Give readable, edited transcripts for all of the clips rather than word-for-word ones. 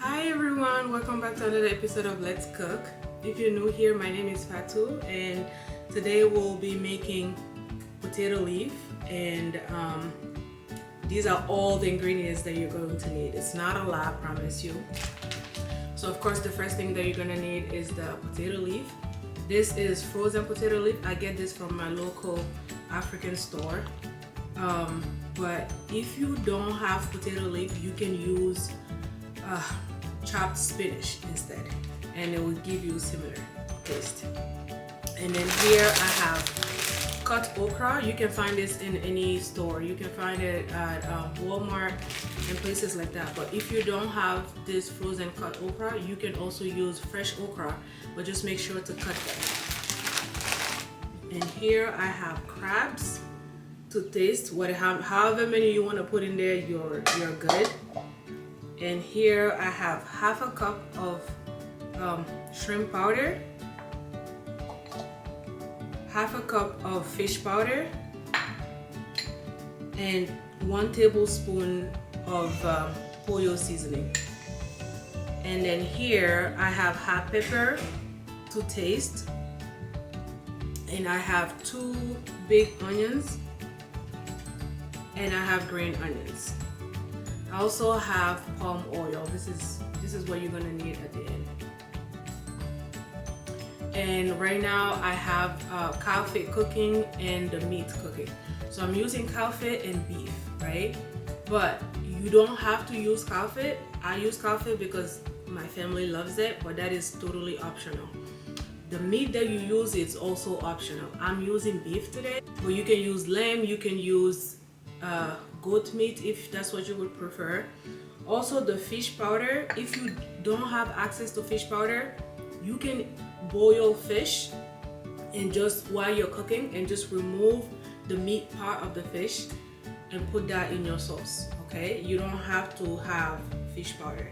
Hi everyone, welcome back to another episode of Let's Cook. If you're new here, my name is Fatou and today we'll be making potato leaf and these are all the ingredients that you're going to need. It's not a lot, I promise you. So of course the first thing that you're going to need is the potato leaf. This is frozen potato leaf. I get this from my local African store. But if you don't have potato leaf, you can use chopped spinach instead, and it will give you a similar taste. And then here I have cut okra. You can find this in any store. You can find it at Walmart and places like that. But if you don't have this frozen cut okra, you can also use fresh okra, but just make sure to cut them. And here I have crabs to taste. However many you want to put in there, you're good. And here I have half a cup of shrimp powder, half a cup of fish powder, and 1 tablespoon of Pollo seasoning. And then here I have hot pepper to taste, and I have 2 big onions, and I have green onions. I also have palm oil. This is what you're gonna need at the end. And right now I have cow feet cooking and the meat cooking. So I'm using cow feet and beef, right? But you don't have to use cow feet. I use cow feet because my family loves it, but that is totally optional. The meat that you use is also optional. I'm using beef today, but you can use lamb, you can use goat meat if that's what you would prefer. Also the fish powder, if you don't have access to fish powder, you can boil fish and just while you're cooking and just remove the meat part of the fish and put that in your sauce. Okay, you don't have to have fish powder.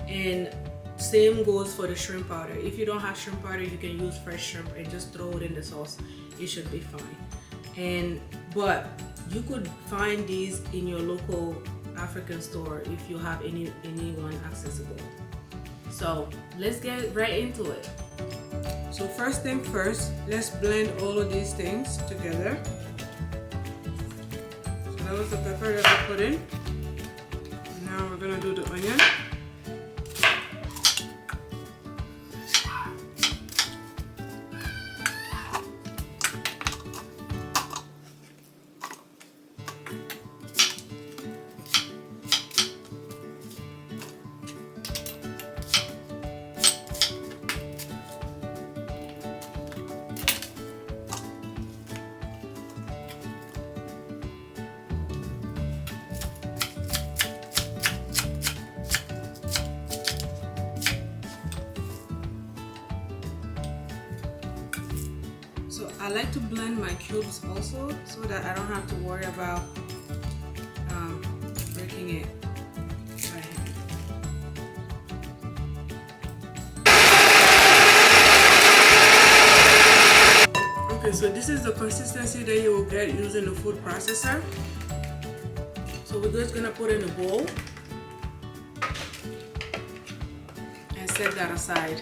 And same goes for the shrimp powder. If you don't have shrimp powder, you can use fresh shrimp and just throw it in the sauce. It should be fine. But you could find these in your local African store if you have anyone accessible. So let's get right into it. So first thing first, let's blend all of these things together. So that was the pepper that we put in. Now we're gonna do the onion. So I like to blend my cubes also so that I don't have to worry about breaking it by hand. Okay, so this is the consistency that you will get using the food processor. So we're just gonna put in a bowl and set that aside.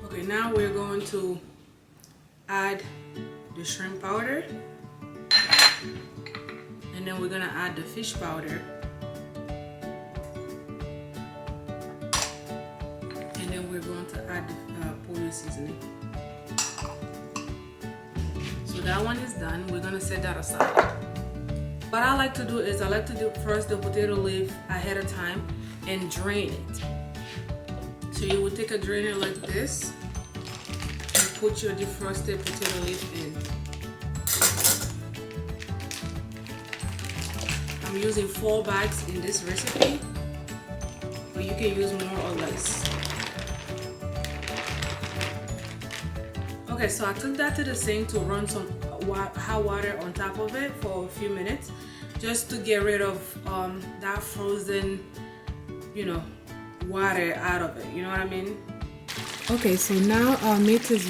Okay, now we're going to add the shrimp powder, and then we're gonna add the fish powder, and then we're going to add the Pollo seasoning. So that one is done. We're gonna set that aside. What I like to do is I like to do first the potato leaf ahead of time and drain it. So you would take a drainer like this and put your defrosted potato leaf in. I'm using 4 bags in this recipe, but you can use more or less. Okay, so I took that to the sink to run some hot water on top of it for a few minutes, just to get rid of that frozen, water out of it. You know what I mean? Okay, so now our meat is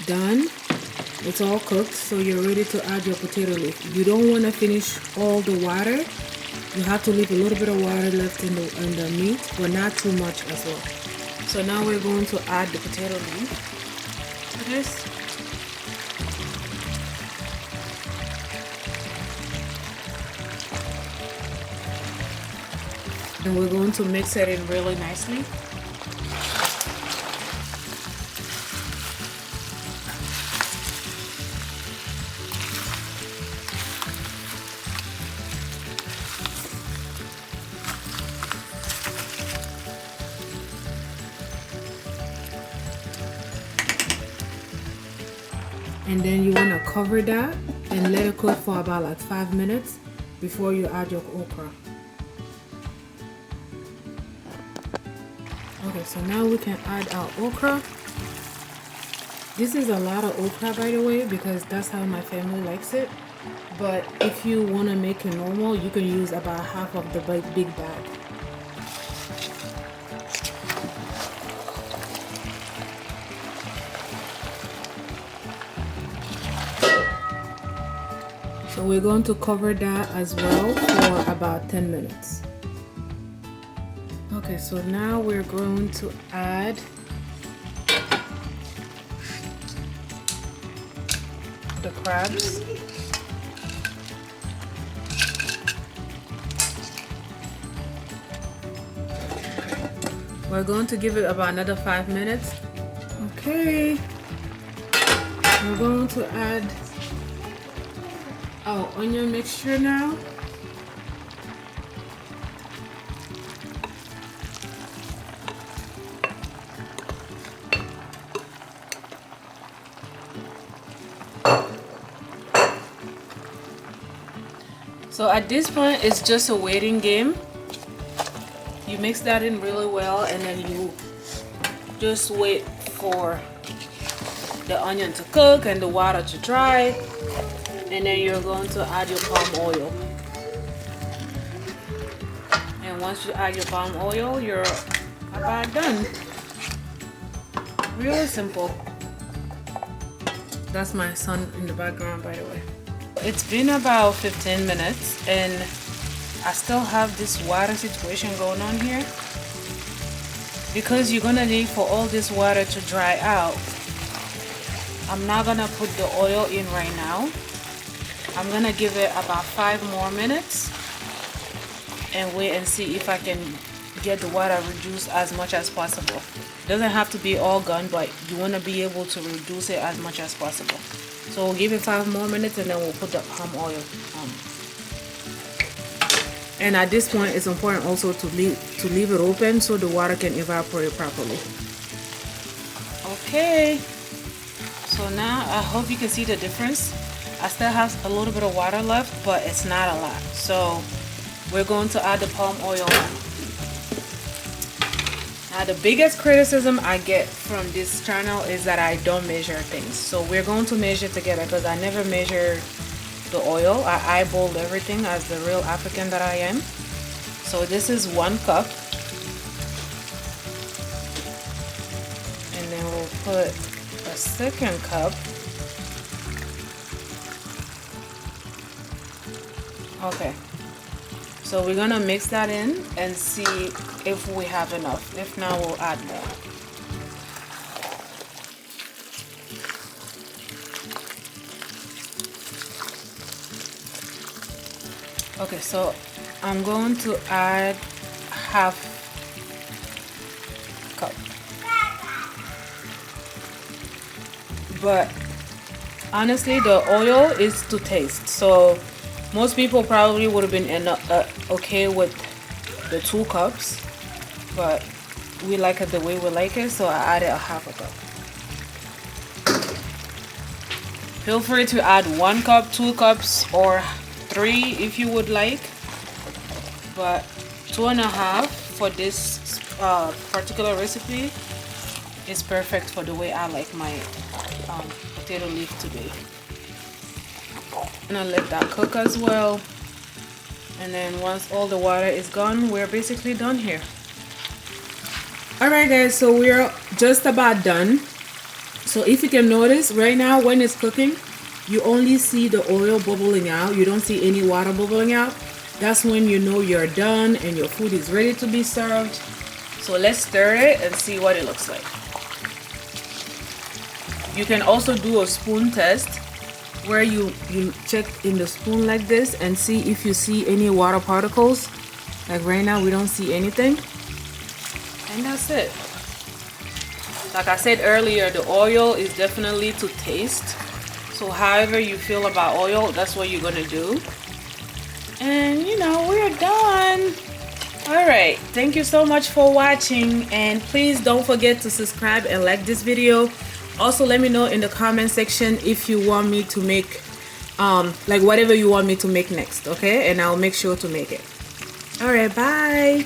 done. It's all cooked, so you're ready to add your potato leaf. You don't want to finish all the water You have to leave a little bit of water left in the meat, but not too much as well. So now we're going to add the potato leaf to this. And we're going to mix it in really nicely. And then you want to cover that and let it cook for about like 5 minutes before you add your okra. Okay, so now we can add our okra. This is a lot of okra, by the way, because that's how my family likes it. But if you want to make it normal, you can use about half of the big bag. So we're going to cover that as well for about 10 minutes. Okay, so now we're going to add the crabs. We're going to give it about another 5 minutes. Okay, we're going to add our onion mixture now. So at this point, it's just a waiting game. You mix that in really well, and then you just wait for the onion to cook and the water to dry. And then you're going to add your palm oil. And once you add your palm oil, you're about done. Really simple. That's my son in the background, by the way. It's been about 15 minutes and I still have this water situation going on here. Because you're gonna need for all this water to dry out, I'm not gonna put the oil in right now. I'm gonna give it about 5 more minutes and wait and see if I can get the water reduced as much as possible. It doesn't have to be all gone, but you want to be able to reduce it as much as possible. So we'll give it 5 more minutes and then we'll put the palm oil on. And at this point, it's important also to leave it open so the water can evaporate properly. Okay, so now I hope you can see the difference. I still have a little bit of water left, but it's not a lot. So we're going to add the palm oil on. Now the biggest criticism I get from this channel is that I don't measure things. So we're going to measure together because I never measure the oil. I eyeballed everything as the real African that I am. So this is 1 cup. And then we'll put a 2nd cup. Okay, so we're gonna mix that in and see if we have enough. If not, we'll add more. Okay, so I'm going to add half cup. But honestly, the oil is to taste. So most people probably would have been okay with the 2 cups, but we like it the way we like it, so I added a half a cup. Feel free to add 1 cup, 2 cups, or 3 if you would like, but 2.5 for this particular recipe is perfect for the way I like my potato leaf to be. I'm gonna let that cook as well, and then once all the water is gone, we're basically done here. Alright guys, so we're just about done. So if you can notice right now when it's cooking, you only see the oil bubbling out. You don't see any water bubbling out. That's when you know you're done and your food is ready to be served. So let's stir it and see what it looks like. You can also do a spoon test where you check in the spoon like this and see if you see any water particles. Like right now we don't see anything. And that's it. Like I said earlier, the oil is definitely to taste. So however you feel about oil, that's what you're gonna do. And you know, we're done. All right, thank you so much for watching, and please don't forget to subscribe and like this video. Also, let me know in the comment section if you want me to make like whatever you want me to make next, okay? And I'll make sure to make it. All right, bye.